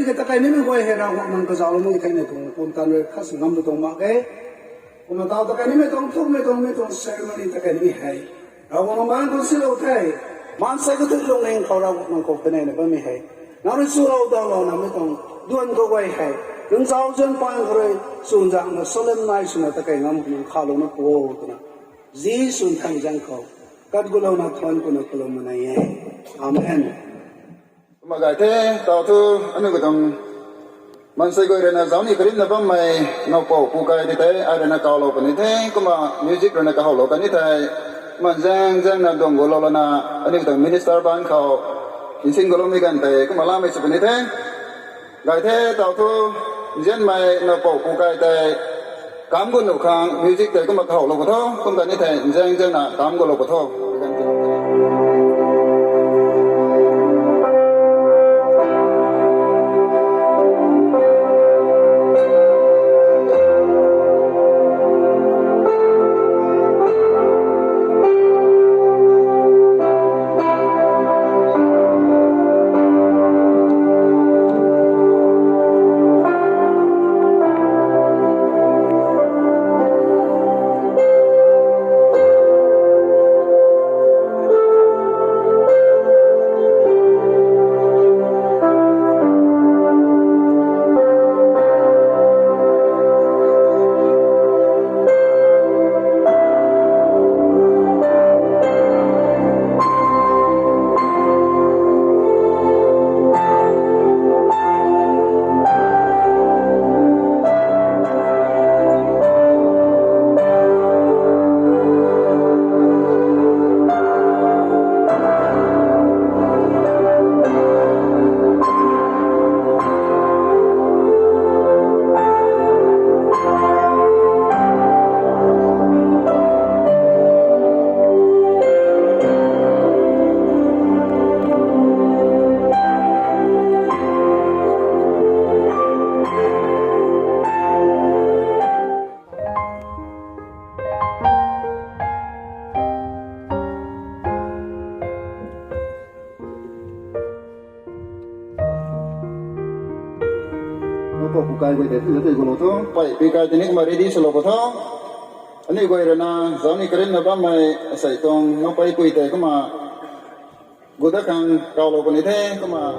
di kita kay ni ko hera ko man ka zalo mo kay ni tong pun tan we khas ngam tong ma ke kuma taw ta kay ni tong thuk me tong ceremony ta kay ni hai aw ko man ko silo thai man sai ko tu long neng ko ra man ko pe ne ba mi hai na ri su lo da lo na me tong duan ko wai hai nung zao zen pan ko re sun jang na solemn nai sun ta kay ngam ko kha lo na ko na ji sun thang jang ko kat gulo na thon ko na ko ma na ye amen mà cái thế tao thu anh ấy cũng mình xây gọi là giáo ni cái là bấm mày nó cổ phụ cái thế ai là cao lâu cái này thế cũng mà music rồi là cao lâu cái này thế mình giang là đồng gọi là na anh ấy cũng minister ban khảo in sinh gọi là mấy cái thế cũng mà làm mấy sự cái này thế cái thế tao thu dân mày nó cổ phụ cái thế cảm quân nụ khang music thế cũng mà cao lâu cái thôi cũng cái này thế giang là cảm gọi lâu cái thôi có phụ cái gọi để tự tự gọi thôi, phải bị cái thì mà ready solo có thôi, anh ấy gọi là na, giờ này cái này bám mày xây tông nó phải quay tới cái mà gọi đã khang cao lâu cái này thế, cái mà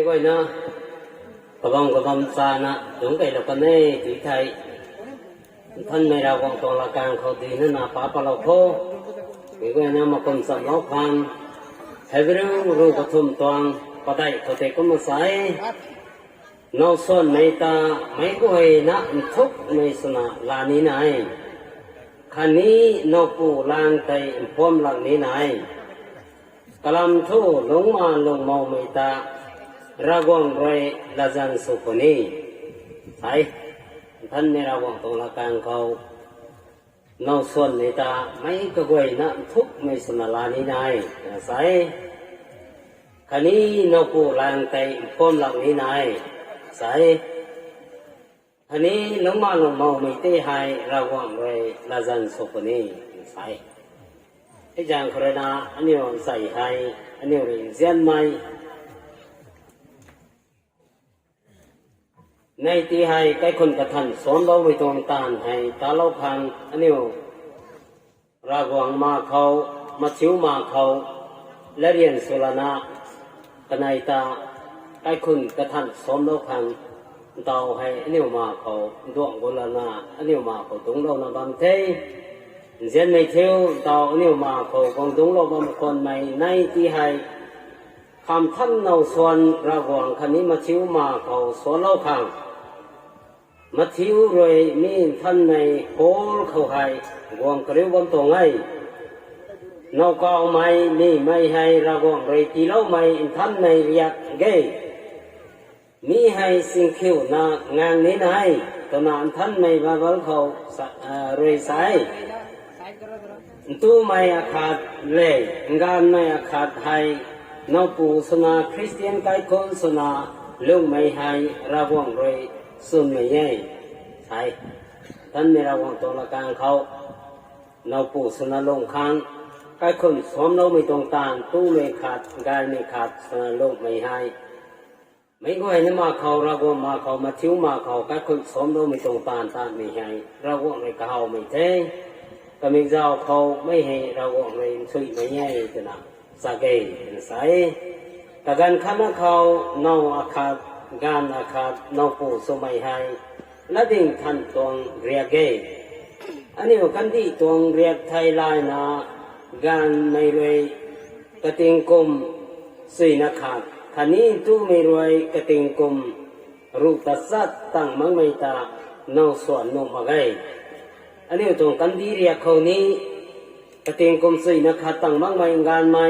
vậy na cái vòng xa na chúng cái là cái này chỉ thấy thân này là vòng toàn là càng khó thì nó là phá lâu khô cái này mà còn sợ nó khăn hay cái đó rồi có thùng toàn có đây có thể có một sai nó xuân mấy ta mấy cái na thúc mấy suna là ní này khăn ní nó phụ lang tay phom lằng ní này กลัมทูลงมาลงเมาไม่ตารากวงรอยละจันสุขนี้ใช่ท่านในรากวงตรงละการเขานอกส่วนในตาไม่ก็กวยนะทุกไม่สนาลานี้นายใส่คันนี้นกูลางใจพ้นหลังนี้นายใส่คันนี้ลงมาลงเมาไม่เตะให้รากวงรอยละจันสุขนี้ใส่ไอ้จางครนาอันนี้ใส่ให้อันนี้เรียนเสียนไหมในที่ให้ใกล้คนกระทันสอนเราไว้ตรงตานให้ตาเราพังอันนี้รากวงมาเขามาชิวมาเขาและเรียนสุรณะกันในตาใกล้คนกระทันสอนเราพังเตาให้อันนี้มาเขาดวงกุลนาอันนี้มาเขาตรงเรานบัมเทเสียนไม่เที่ยวเตาอันนี้มาเขากองตรงเราบางคนใหม่ในที่ให้คำท่านเราส่วนรากวงคันนี้มาชิวมาเขาสอนเราพังมาทิวรวยมีท่านในโหเขาให้วงกระเรียวบนตรงไงนอกเอาไม่นี่ไม่ให้ระวังเลยตีเล่าไม่ท่านในเรียกเกยมีให้สิ่งคิวนางานนี้นายตอนนั้นท่านในบาบลเขารวยสายตู้ไม่อาขาดเลยงานไม่อาขาดให้นอกปูสนาคริสเตียนไกคนสนาลุงไม่ให้ระวังเลยส่วนไม่ใช่ใช่ท่านในระหว่างตัวละการเขาเราปูสนาลงค้างใกล้คนสวมเราไม่ตรงตามตู้ไม่ขาดกายไม่ขาดสนาลงไม่ให้ไม่ก็เห็นมาเขาระหว่างมาเขามาชิวมาเขาใกล้คนสวมเราไม่ตรงตามตามไม่ให้ระหว่างในเขาไม่เท่ก็มีเจ้าเขาไม่ให้ระหว่างในช่วยไม่ใช่จะนะสักเกยใส่แต่การขันเขาเนาอาคางานอาคาโนปูสมัยให้และดิ่งทันตวงเรียกเกอันนี้ว่ากันที่ตวงเรียกไทยลายนางานไม่รวยกระติงกุมสีนักขาดคันนี้ตู้ไม่รวยกระติงกุมรูปตัดสัตตั้งมังไม่ตาโนส่วนโนมาไกอันนี้ตวงกันที่เรียกเขานี้กระติงกุมสีนักขาดตั้งมังไม่งานไม่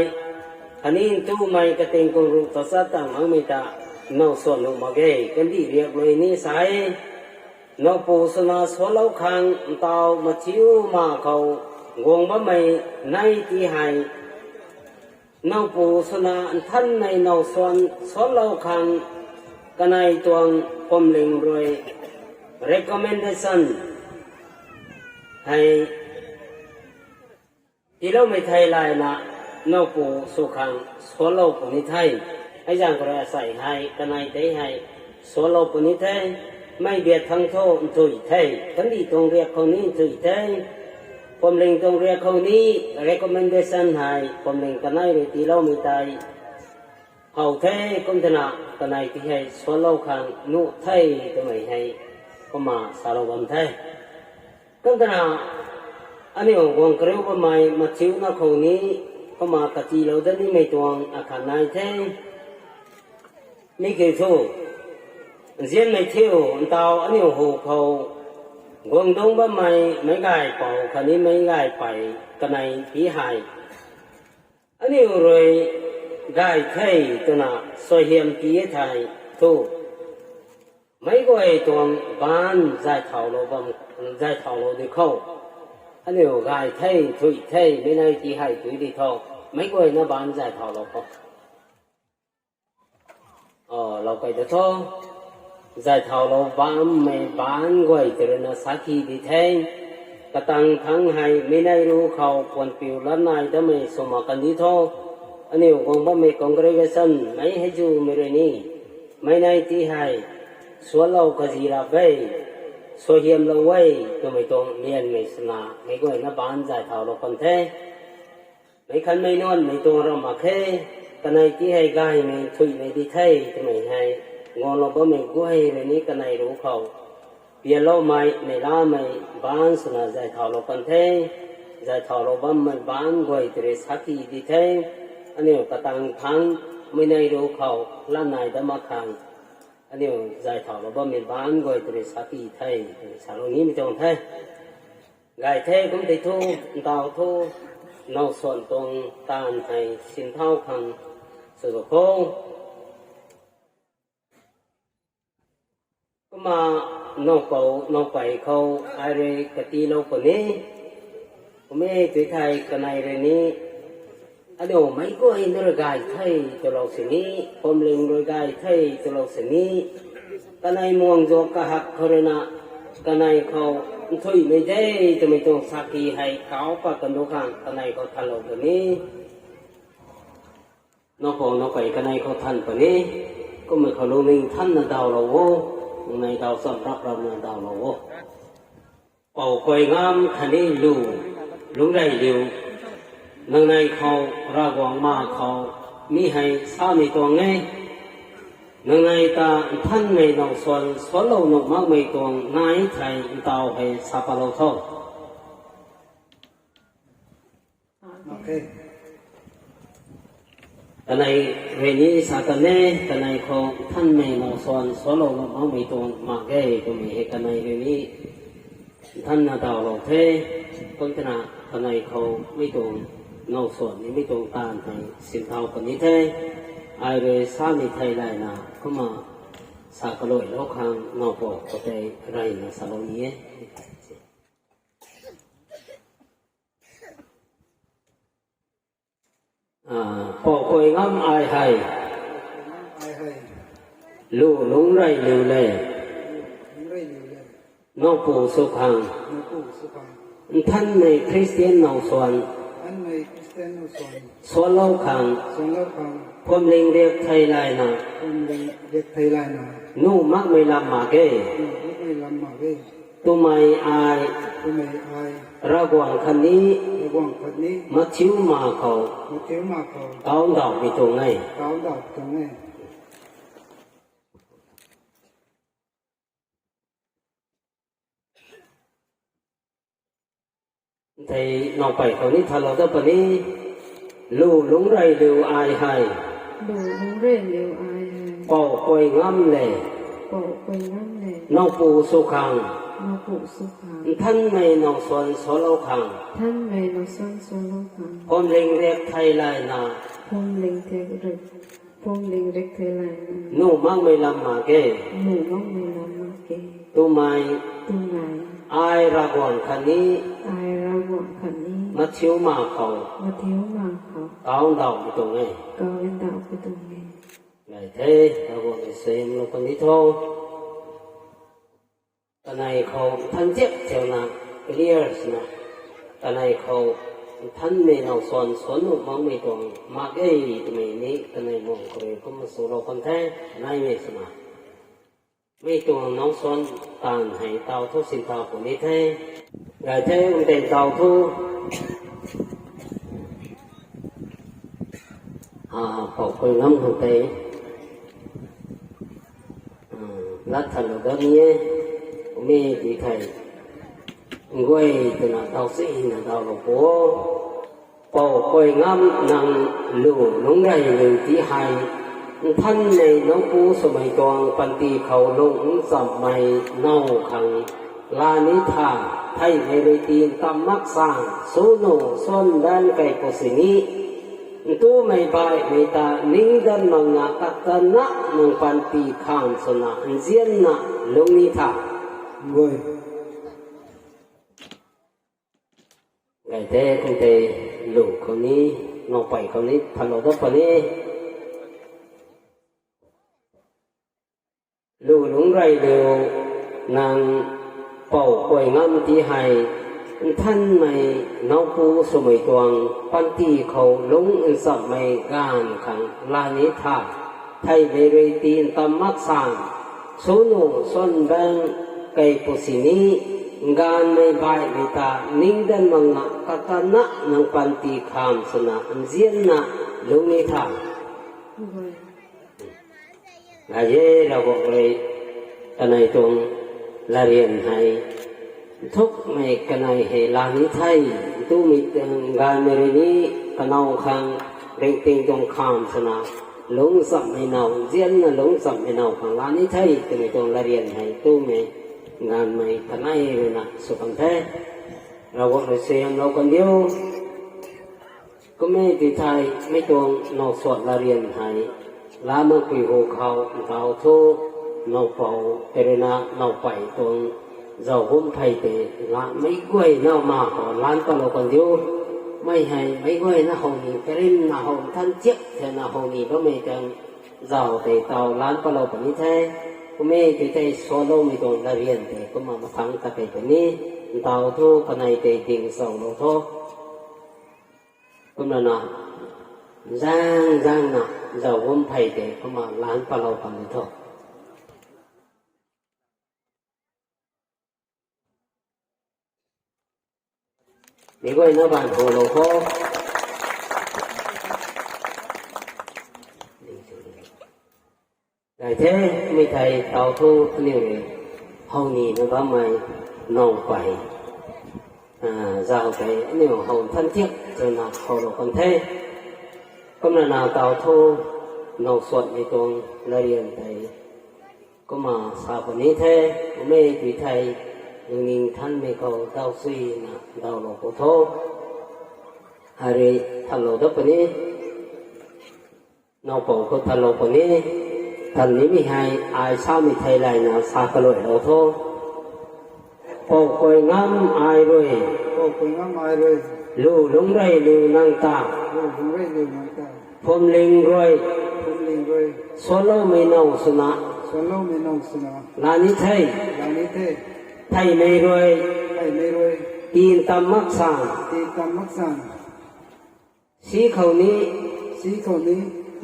คันนี้ตู้ไม่กระติงกุมรูปตัดสัตตั้งมังไม่ตานอกส่วนลงมาเกยกันที่เรียกเลยนี่สายนอกปูสนาสวนเราคังเตามาชิวมาเขางงบ่ไม่ในที่ให้นอกปูสนาท่านในนอกส่วนเราคังกันในตัวพมลิงรวย recommendation ให้ที่เราไม่ไทยลายนะนอกปูสุขังสวนเราปูนิไทยไอ้ยังก็เลยใส่ให้กันในเตะให้สวนเราปุณิเทไม่เบียดทั้งโทษถุยเททั้งที่ตรงเรียกคนนี้ถุยเทผมเล็งตรงเรียกคนนี้ recommendation ให้ผมเล็งกันในเลยตีเรามีใจเอาเทกุมธนากันในที่ให้สวนเราขังนุเทก็ไม่ให้ก็มาสารวันเทกุมธนาอันนี้วงกระเรียวประมาณมาชิวนักคนนี้ก็มากะจีเราได้นี่ไม่ตวงอาคารนายเทนี่คือทูเสียนไม่เที่ยวเตาอันนี้หูเขากวงดงบ้าไม่ง่ายเป่าคันนี้ไม่ง่ายไปกันในผีหายอันนี้เลยง่ายเท่ตัวน่ะสวยเหียมผีไทยทูไม่ก็ไอตัวบ้านใจเท่าเราบ้างใจเท่าเราดีเข้าอันนี้ง่ายเท่ถุยเท่ไม่ในผีหายถุยดีเท่าไม่ก็ไอนะบ้านใจเท่าเราก็เราไปเถอะใจเท่าเราบ้านไม่บ้านก็ไอเจริญสักทีดีเท่กระตังทั้งให้ไม่ได้รู้เขาควรปิวล้านนายจะไม่สมกันดีเท่าอันนี้คงบ่ไม่คงกระไรสันไม่ให้จูไม่เรนี่ไม่ในที่ให้ส่วนเราก็จีราไปส่วนเฮียมเราไว้ก็ไม่ต้องเรียนไม่สนาไม่ก็ไอนะบ้านใจเท่าเราคนเท่ไม่คันไม่นอนไม่ต้องเรามาแค่กันในที่ให้กายไม่ถุยไม่ดีเท่จะไม่ให้งอเราบ่ไม่กู้ให้เรนี้กันในรู้เขาเปลี่ยนเราไม่ละไม่บ้านสนาใจเท่าเราคนเท่ใจเท่าเราบ้านไม่บ้านก็ไอเตระสักทีดีเท่อันนี้กระตังทั้งไม่ได้รู้เขาล้านนายดมาคังอันนี้ใจเท่าเราบ้านไม่บ้านก็ไอเตระสักทีเท่สารนี้ไม่จงเท่ไก่เท่ก็ไม่ทุ่งเต่าทุ่ง นอกส่วนตรงตานให้สินเท่าคันสุดโคก็มานอกเป่านอกไปเขาอะไรกตินอกคนนี้ผมไม่ถือไทยกันในเรื่องนี้อันเดียวไม่ก็เห็นเรื่องกายไทยตัวเราสิ่งนี้ผมเลี้ยงเรื่องกายไทยตัวเราสิ่งนี้กันในมวงโจกหักเขาเรนะกันในเขาถุยไม่ได้จะไม่ต้องสักทีให้เขาปะกันดูกันกันในเขาทันเราตัวนี้นอกนอกไปกันในเขาทันตัวนี้ก็ไม่เขารู้นิ่งท่านน่ะดาวเราโว้ในดาวสำรับเราในดาวเราโว้เป่าคอยงามคันนี้ลู่ลุงได้เดียวนังในเขาระวังมาเขามีให้สามีตัวไงนังในตาท่านไม่ต้องส่วนเราหนุกมากไม่ตัวนายไทยดาวให้สาปเราเท่า โอเค แต่ในเรื่องนี้สักแน่แต่ในเขาท่านไม่ต้องส่วนเราหนุกมากไม่ตัวมากแก่ก็มีเหตุในเรื่องนี้ท่านดาวเราเท่ต้นขณะแต่ในเขาไม่ตรงนอกส่วนนี้ไม่ตรงตามให้สินเท่าคนนี้เท่ไอเรสามีไทยได้นะเข้ามาสักลอยแล้วข้างนอกบอกก็ได้ไรนะสารนี้พอคอยงำไอให้ ไอ้ให้ ลู่ลุงไรลู่เลย เรื่อยๆเลย นอกปู่สุขัง นึกผู้สุภาพ ท่านในคริสเตียนนอกส่วน อันในคริสเตียนนุสร ส่วนเล่าขัง ส่วนละพัง ผมเล็งเรียกไทยไรนะ คนเด็กไทยลายนา นู่มักไม่ลำมาเก้ ไม่ลำมาเว้ย ตัวไม่อาย ตัวไม่อาย ระหว่างคันนี้ ระวังคนนี้ มาชิวมาเขา มาเที่ยวมาเขา เอาดอกไปตรงไหน เขาดอกตรงนี้ ไทยนอกไปเขานี้ทะเลาะตัวปนี้ลู่ลุงไรเร็วอายให้ đủ đúng rể liều ai hề เป่าคอยงำเลย bộ quay ngắm nè นอกปู่สุขัง nó phụ sư kháng ท่านไม่นอกส่วนสโลขัง thân về nó xoan xoan nó kháng ผมเล็งเรียกไทยไรนะ phong linh thế rực phong linh rực thế lại nè นู่มักไม่ลำมาเก้ ngủ ngóng mày làm mà kê ตัวไม่ tu ngài อายระหว่างคันนี้ ai ra bọn khẩn đi มาชิวมาเขา mà thiếu mà khó เอาดอกไปตรงไหน có bên đạo của tụi nghe ไงเท่เราบอกไปเซมเราคนนี้โทษตอนไหนเขาท่านเจ็บเจ้านะเรียสนะตอนไหนเขาท่านไม่นอกส่วนอุมังไม่ตรงมากเอ้ยทำไมนี้ตอนไหนมองเขาเลยก็มาสู่เราคนแท้นายไม่สนะไม่ตรงน้องส่วนตานให้เตาทุสินเตาคนนี้แท้ไงเท่มันเป็นเตาทุพอคุยน้ำหัวเตะรัฐธรรมนูญมีที่ไทยงวยตัวน่ะดาวสีน่ะดาวหลวงปู่พอคุยน้ำนั่งลู่ลงได้เลยที่ไฮท่านในน้องปู่สมัยก่อนปันตีเขาลงสมัยเน่าขังลานิธาไทยในเรตีนตำมักสร้างสูโนส้นด้านไก่กุศินีtu mai bai mai ta ning dan mang na ka na nang pan pi khang sona zian na long ni tha người ngai te kung te lu ko ni no pai ko ni thalo da pa ni lu lung rai de nang pau koi ngam ti haiท่านไม่นอกปูสมัยตวงปันตีเขาลงอินสับไม่กานขังลานิธาไทยเวรีตีนตมักสางสูนุส่วนแบงไก่ปุสินีงานไม่ใบไม่ตานิ่งดันมังนะกัตนะนังปันตีขามสนะอันเจียนนะลงนิธา rồi ลาเยเราบอกเลยตอนในตรงลาเรียนให้ทุกไม่กันในเหลานิไทยตู้มีงานในนี้กันเอาขังเร่งเต็งตรงข้ามสนะหลงสับไม่เนาเจียนน่ะหลงสับไม่เนาขังลานิไทยก็ไม่ต้องเรียนให้ตู้ไม่งานไม่กันในเลยนะสุขันแท้เราก็เลยเสียงเราคนเดียว ก็ไม่ติดไทยไม่ตรงนอกสวดละเรียนไทยลาเมื่อปีหัวเขาเขาทุนอกเป่าเปรนานอกไปตรงเจ้าหุ่มไทยเตละไม่กล้วยนอกมาขอล้านก็เราคนเดียวไม่ให้ไม่กล้วยนะหงนี่เปรนนะหงท่านเจ็บแต่นะหงนี่ก็ไม่จังเจ้าเตเต่าล้านก็เราคนนี้แท้ก็ไม่ติดไทยโซโล่ไม่ตรงละเรียนเตก็มาฟังตะเกียบนี้เต่าทุคนในเตดิ่งส่งเราทุก็นั่นนะgiang na giờ vốn thầy để có mà lán pa lâu bằng được thôi nếu vậy nó bàn hồ lô khô đại thế mấy thầy tàu thu liều hầu nhì nó có mày nòng quẩy giàu cái liều hầu thân thiết rồi là hồ lô còn thếก็มันนาเตาทูนอกสวดในตรงละเรียนไทยก็มาสาวคนนี้แท้ไม่ปีไทยยังนิ่งท่านไม่เขาเตาซุยนะเตาหลวงปู่โตอะไรท่านหลวงตาปนี้นอกปู่ก็ท่านหลวงปนี้ท่านนี้ไม่ให้อายชาวมีไทยไรนะสากลอยหลวงโตปู่คอยงามอายเลยปู่คอยงามอายเลยลูลงไรลูนางตาพมลิงรวยโซโลไม่นองสนะลานิไทยไทยไม่รวยตีนตำมักสานสีเขานี้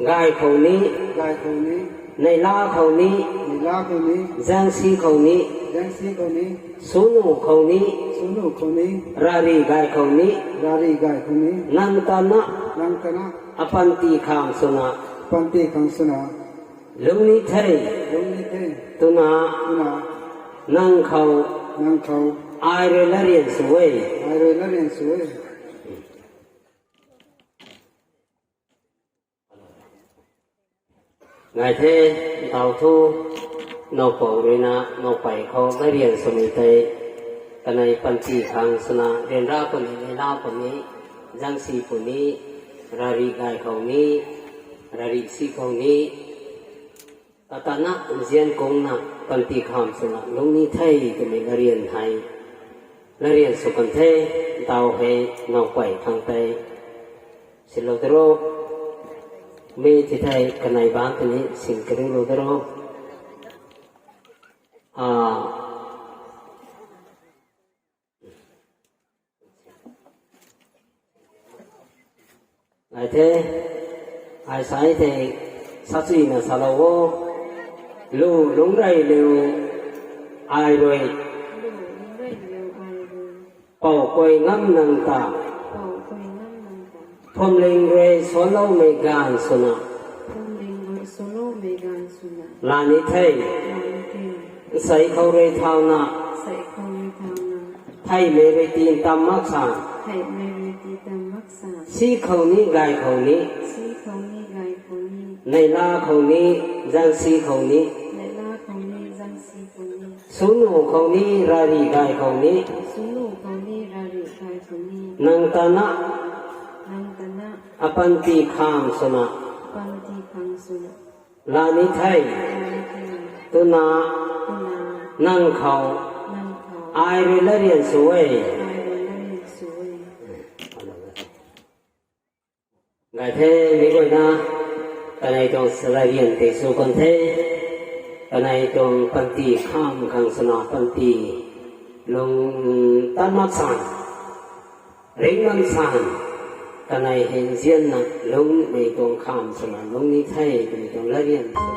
กายเขานี้ในลาเขานี้จังสีเขานี้สุนุเขานี้รารีกายเขานี้นันตนะอปันติขังสนะลุงนิเทตุนานังเขาอายเรลเรียนสวยไงเทเต่าทูนอกปองเรนะนอกไปเขาได้เรียนสมัยเตกันในปันติขังสนะเรียนราคนนี้ในลาคนนี้จังสีคนนี้รารีกายเขานี้รารีสีเขานี้ตตานะเจียนกงนะปันติขังสนะลุงนี้ไทยก็ไม่เรียนไทยเรียนสุกันเทเต่าให้นอกไปทางเตสิโลตโรไม่ที่ไทยกันในบ้านตัวนี้สิ่งกระดิ่งโลตโรไอ้เท่ไอ้สายเท่สัตย์นะสารวัตลูลงไรเร็วไอ้รวยเป่าคอยงั้มนังตาพมเลงรวยสโลเมกานสุนะลานิเทใส่เขาเรทาวนาไทยเมริตีนตามมักษาสีเขานี้กายเขานี้ในลาเขานี้จังสีเขานี้สุนุเขานี้รารีกายเขานี้นังตนะอปันติขามสนะลานิไทยตุนานั่งเขาอายเรลเรียนสวยไงเท่ไม่ก่อยนะกันในตรงสลายเรียนเตสุกันเท่กันในตรงปันติข้ามขังสนาปันติลงตันมักสันเร่งมันสันกันในเห็นเสียนนะลงในตรงข้ามสนาลงนี้ไทยกันในตรงละเรียนสุด